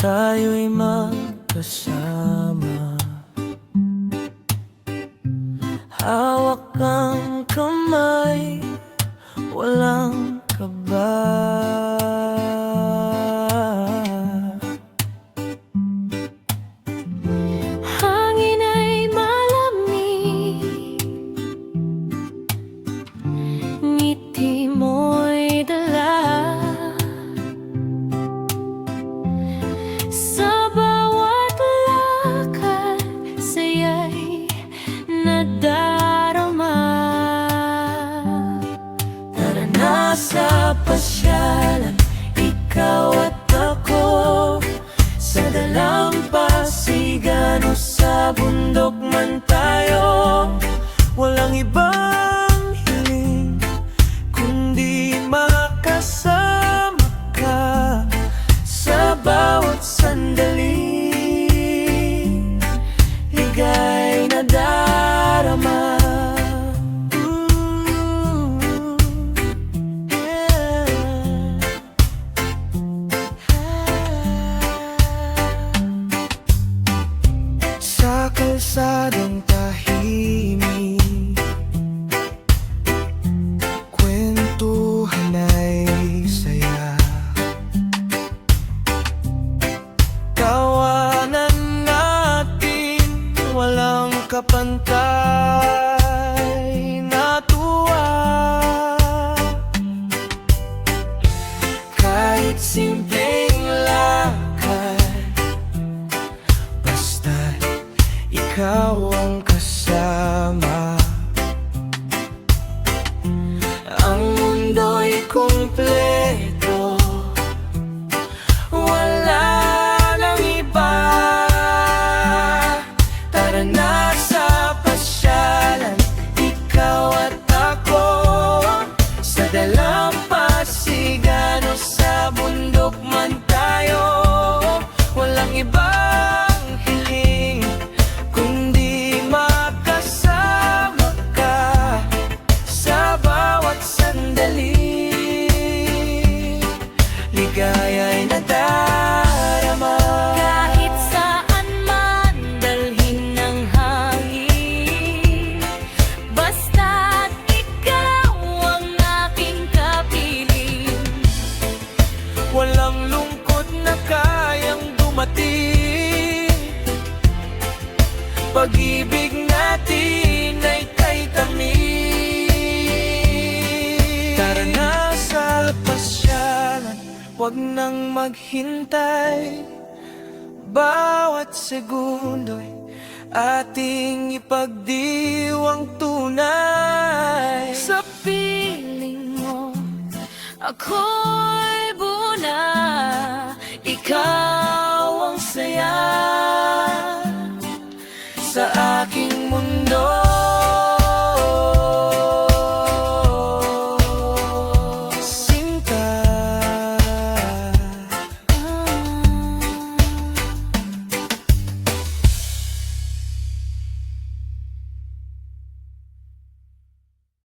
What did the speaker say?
tayo'y magkasama. Hawak ang kamay, walang kaba. Hangin ay malamig, ngiti mo'y dala. Sa bawat lakad, saya'y nadarama. Tara na sa pasyalan, ikaw at ako, sa dalampasigan o sa bundok man tayo. Walang ibang hiling kundi makasama ka sa bawat sandali. Ligay na darama. Sa kalsadang tahimik, kwentuhan ay saya. Tawanan natin, walang kapantay na tuwa. Kahit simpleng lakad, basta't ikaw ang kasama, ang mundo'y kumpleto. Wala nang iba. Tara na sa pasyalan, ikaw at ako, sa dalampasigan o sa bundok man tayo. Walang ibang hiling kundi makasama ka sa bawat sandali. Ligaya'y nadarama. Kahit saan man dalhin ng hangin, basta't ikaw ang aking kapiling. Walang lungkot na kayang dumating, pag-ibig natin ay kay tamis. Tara na sa pasyalan, huwag nang maghintay. Bawat segundo'y ating ipagdiwang tunay. Sa piling mo, ako'y bunay.